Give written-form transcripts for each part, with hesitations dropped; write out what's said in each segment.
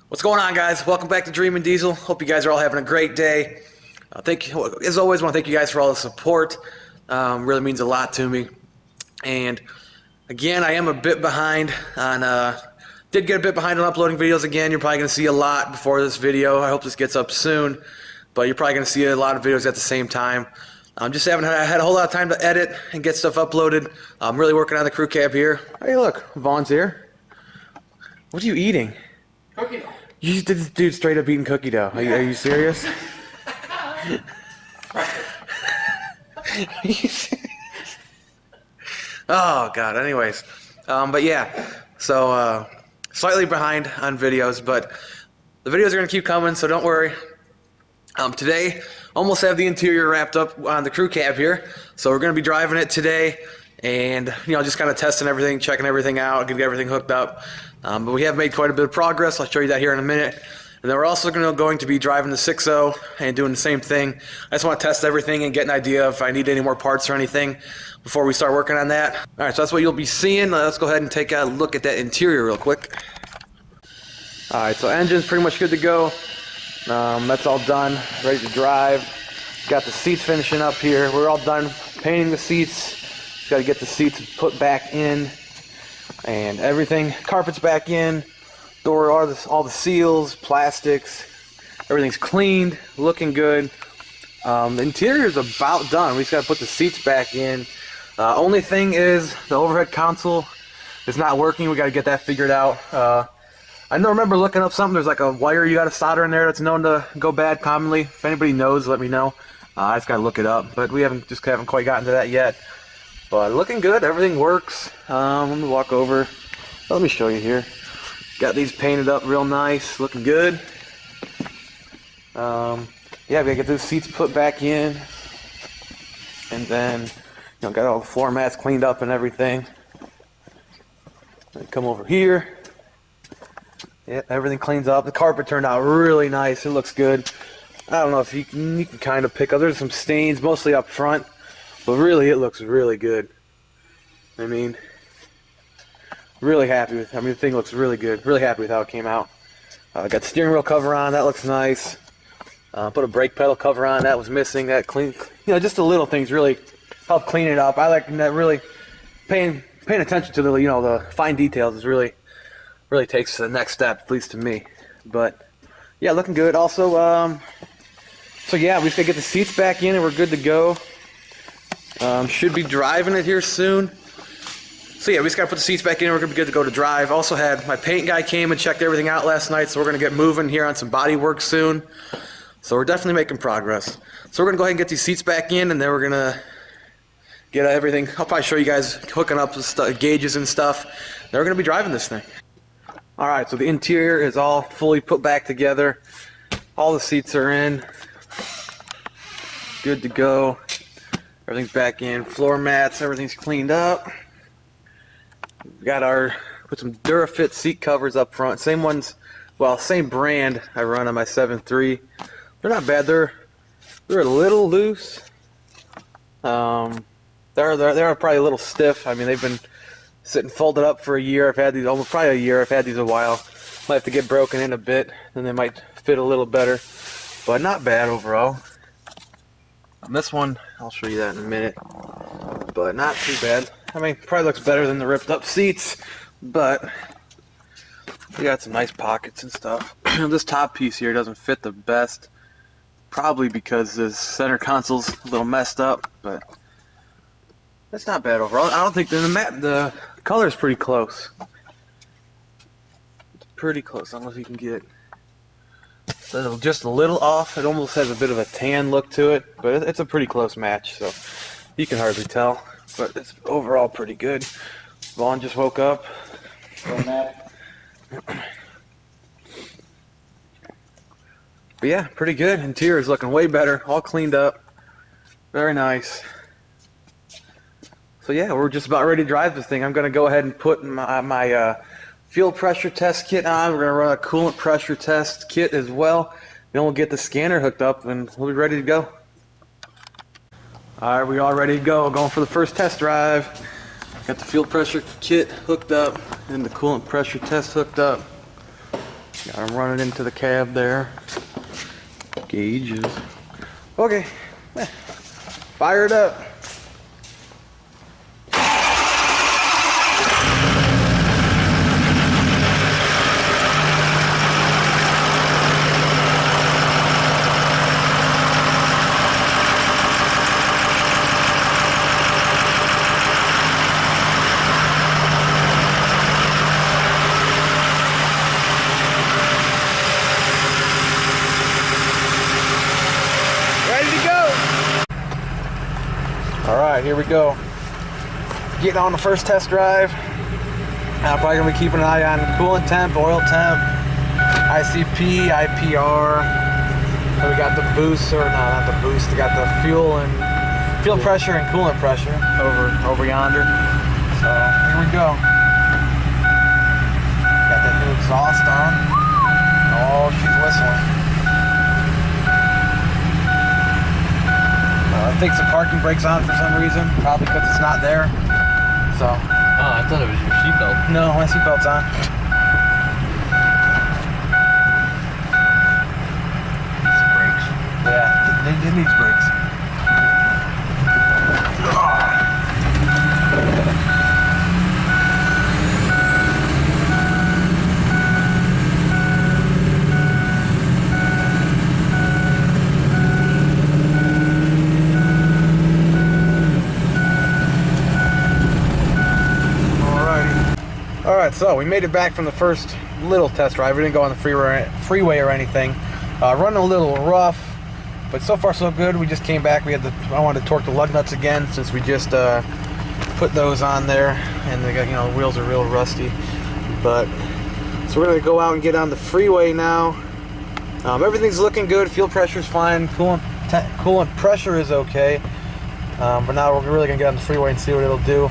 What's going on, guys? Welcome back to Dreamin Diesel. Hope you guys are all having a great day. As always, I want to thank you guys for all the support. Really means a lot to me. And again, I am a bit behind on, did get a bit behind on uploading videos again. You're probably going to see a lot before this video. I hope this gets up soon, but you're probably going to see a lot of videos at the same time. Just haven't had a whole lot of time to edit and get stuff uploaded. I'm really working on the crew cab here. Hey, look, Vaughn's here. What are you eating? Cookie dough. You just did this dude straight up eating cookie dough. Are you serious? Are you serious? Oh God. Anyways, but yeah. So slightly behind on videos, but the videos are gonna keep coming, so don't worry. Today, almost have the interior wrapped up on the crew cab here, so we're gonna be driving it today, and just kind of testing everything, checking everything out, get everything hooked up. But we have made quite a bit of progress. I'll show you that here in a minute. And then we're also going to be driving the 6.0 and doing the same thing. I just want to test everything and get an idea if I need any more parts or anything before we start working on that. All right, so that's what you'll be seeing. Let's go ahead and take a look at that interior real quick. All right, so engine's pretty much good to go. That's all done, ready to drive. Got the seats finishing up here. We're all done painting the seats. Just got to get the seats put back in. And everything, carpet's back in, door, all the seals, plastics, everything's cleaned, looking good. The interior's about done. We just got to put the seats back in. Only thing is the overhead console is not working. We got to get that figured out. I remember looking up something. There's like a wire you got to solder in there that's known to go bad commonly. If anybody knows, let me know. I just got to look it up, but we haven't quite gotten to that yet. But looking good, everything works. Let me walk over. Let me show you here. Got these painted up real nice, looking good. Yeah, we gotta get those seats put back in. And then, got all the floor mats cleaned up and everything. Then come over here. Yeah, everything cleans up. The carpet turned out really nice. It looks good. I don't know if you can kind of pick up. There's some stains, mostly up front. But really, it looks really good. I mean, really happy with. The thing looks really good. Really happy with how it came out. Got the steering wheel cover on. That looks nice. Put a brake pedal cover on. That was missing. That clean. Just the little things really help clean it up. I like that. Really paying attention to the fine details is really takes the next step, at least to me. But yeah, looking good. Also, so yeah, we just gotta get the seats back in and we're good to go. Should be driving it here soon. So yeah, we just gotta put the seats back in and we're gonna be good to go to drive. Also had my paint guy came and checked everything out last night, so we're gonna get moving here on some body work soon. So we're definitely making progress. So we're gonna go ahead and get these seats back in, and then we're gonna get everything. I'll probably show you guys hooking up the gauges and stuff. Then we're gonna be driving this thing. All right, so the interior is all fully put back together. All the seats are in. Good to go. Everything's back in, floor mats, everything's cleaned up. We got put some Durafit seat covers up front. Same ones, well, same brand I run on my 7.3. They're not bad. They're a little loose. They're probably a little stiff. They've been sitting folded up for a year. I've had these almost probably a year. I've had these a while. Might have to get broken in a bit, then they might fit a little better. But not bad overall. This one, I'll show you that in a minute, but not too bad. Probably looks better than the ripped up seats, but we got some nice pockets and stuff. This top piece here doesn't fit the best, probably because the center console's a little messed up, but that's not bad overall. I don't think the color is pretty close. It's pretty close. I don't know if you can get just a little off. It almost has a bit of a tan look to it, but it's a pretty close match, so you can hardly tell. But it's overall pretty good. Vaughn just woke up. But yeah, pretty good. Interior is looking way better. All cleaned up. Very nice. So yeah, we're just about ready to drive this thing. I'm going to go ahead and put my fuel pressure test kit on. We're going to run a coolant pressure test kit as well. Then we'll get the scanner hooked up and we'll be ready to go. Alright, we all ready to go. Going for the first test drive. Got the fuel pressure kit hooked up and the coolant pressure test hooked up. Got them running into the cab there. Gauges. Okay, fire it up. Alright, here we go. Getting on the first test drive. I'm probably going to be keeping an eye on coolant temp, oil temp, ICP, IPR. So we got the boost, or no, not the boost. We got the fuel pressure and coolant pressure over yonder. So here we go. Got that new exhaust on. Oh, she's whistling. I think some parking brakes on for some reason, probably because it's not there. So. Oh, I thought it was your seatbelt. No, my seatbelt's on. Needs brakes. Yeah, it needs brakes. Alright, so we made it back from the first little test drive. We didn't go on the freeway or anything. Running a little rough, but so far so good. We just came back. I wanted to torque the lug nuts again since we just put those on there, and they got, the wheels are real rusty. But so we're gonna go out and get on the freeway now. Everything's looking good. Fuel pressure's fine. Coolant pressure is okay. But now we're really gonna get on the freeway and see what it'll do.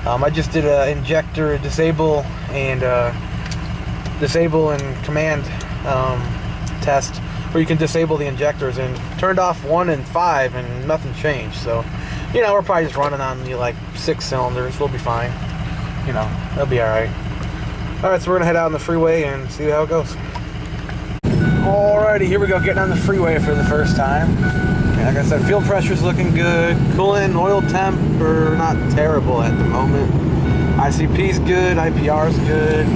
I just did an injector disable and command test where you can disable the injectors, and turned off 1 and 5 and nothing changed. So, we're probably just running on the 6 cylinders. We'll be fine. It'll be alright. Alright, so we're gonna head out on the freeway and see how it goes. Alrighty, here we go, getting on the freeway for the first time. Like I said, fuel pressure's looking good. Coolant, oil temp are not terrible at the moment. ICP's good, IPR's good.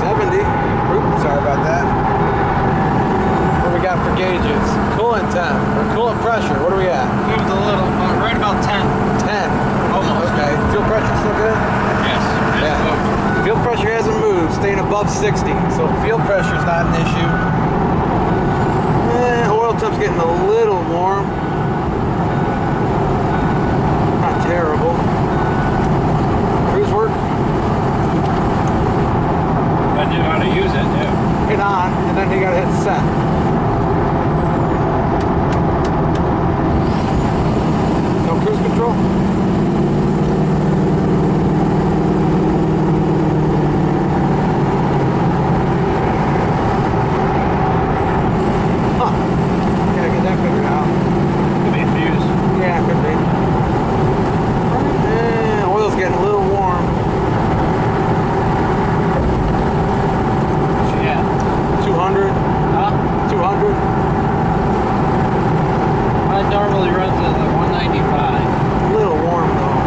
70. Oops, sorry about that. For gauges, coolant temp or coolant pressure, what are we at? Moved a little, right about 10. 10. Almost. Okay. Fuel pressure still good? Yes. Yeah. Fuel pressure hasn't moved, staying above 60. So fuel pressure is not an issue. Oil temp's getting a little warm. Not terrible. Cruise work? If I knew how to use it, yeah. Hit on, and then you gotta hit set. Cruise control. Huh. Gotta get that figured out. Could be a fuse. Yeah, could be. Oil's getting a little warm. Yeah. 200. Huh? 200. Mine normally runs at 195. A little warm though.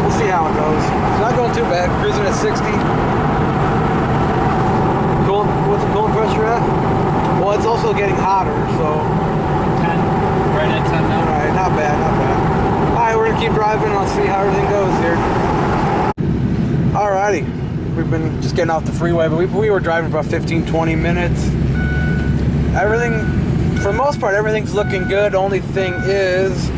We'll see how it goes. It's not going too bad. Cruising at 60. What's the coolant pressure at? Well, it's also getting hotter, so 10. Right at 10 now. alright, not bad, not bad. Alright, we're gonna keep driving and I'll see how everything goes here. Alrighty. We've been just getting off the freeway, but we were driving for about 15-20 minutes. For the most part, everything's looking good. Only thing is,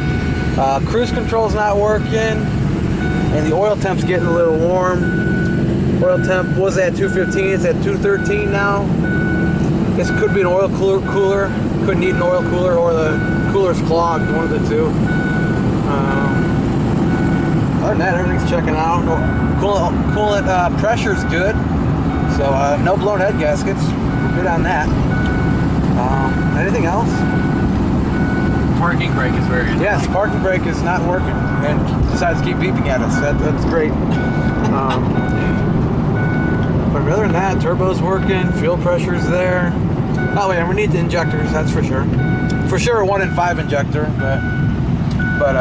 cruise control's not working, and the oil temp's getting a little warm. Oil temp was at 215, it's at 213 now. This could be an oil cooler. Could need an oil cooler, or the cooler's clogged. One of the two. Other than that, everything's checking out. Coolant pressure's good. So no blown head gaskets. We're good on that. Anything else? Parking brake is very good. Yes, parking brake is not working and decides to keep beeping at us. That's great. But other than that, turbo's working, fuel pressure's there. Oh yeah, we need the injectors, that's for sure. For sure a 1 in 5 injector, but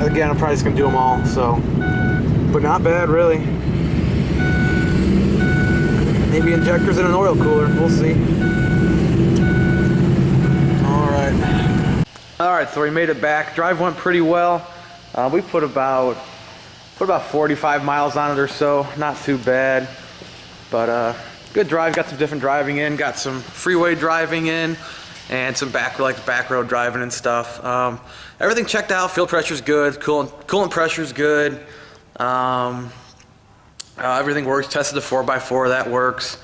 again, I'm probably just gonna do them all, so. But not bad, really. Maybe injectors and an oil cooler, we'll see. Alright, so we made it back. Drive went pretty well. We put about 45 miles on it or so. Not too bad. But good drive. Got some different driving in. Got some freeway driving in. And some back road driving and stuff. Everything checked out. Fuel pressure's good. Coolant pressure's good. Everything works. Tested the 4x4. That works.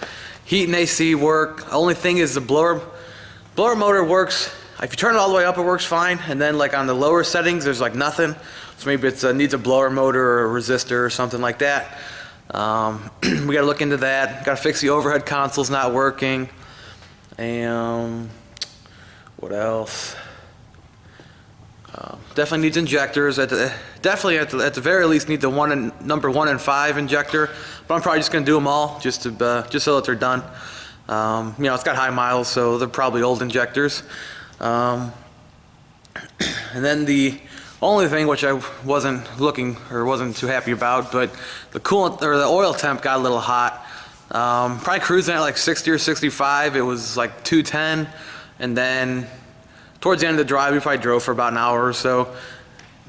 Heat and AC work. Only thing is the blower motor works. If you turn it all the way up, it works fine, and then like on the lower settings, there's like nothing. So maybe it needs a blower motor or a resistor or something like that. We got to look into that. Got to fix the overhead console's not working. And what else? Definitely needs injectors. Definitely at the very least need the number 1 in 5 injector. But I'm probably just gonna do them all just so that they're done. You know, it's got high miles, so they're probably old injectors. And then the only thing which I wasn't too happy about, but the coolant or the oil temp got a little hot. Probably cruising at like 60 or 65. It was like 210, and then towards the end of the drive, we probably drove for about an hour or so,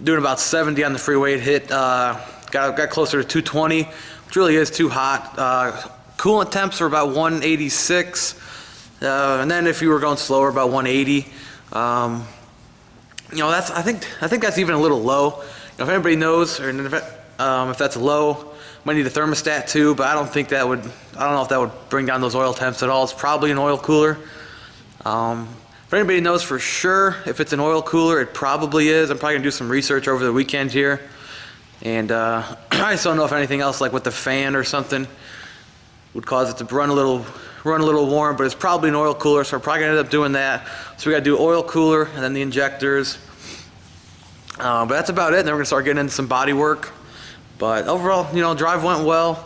doing about 70 on the freeway. It hit got closer to 220, which really is too hot. Coolant temps are about 186. And then if you were going slower, about 180. You know, I think that's even a little low. You know, if anybody knows, or if that's low, might need a thermostat too. But I don't know if that would bring down those oil temps at all. It's probably an oil cooler. If anybody knows for sure if it's an oil cooler, it probably is. I'm probably gonna do some research over the weekend here, and I just don't know if anything else, like with the fan or something, would cause it to run a little warm, but it's probably an oil cooler, so we're probably gonna end up doing that. So we gotta do oil cooler and then the injectors. But that's about it. And then we're gonna start getting into some body work. But overall, you know, drive went well.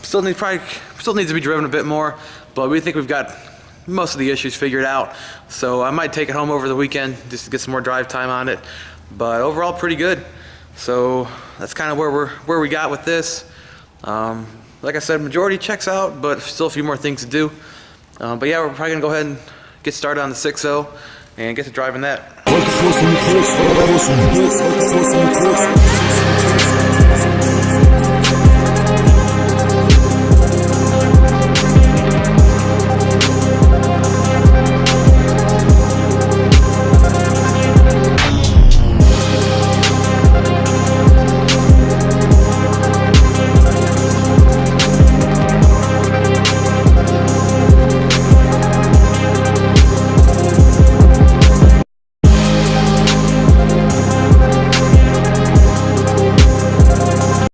Still needs to be driven a bit more, but we think we've got most of the issues figured out. So I might take it home over the weekend just to get some more drive time on it. But overall, pretty good. So that's kind of where we got with this. Like I said, majority checks out, but still a few more things to do. But yeah, we're probably gonna go ahead and get started on the 6.0 and get to driving that.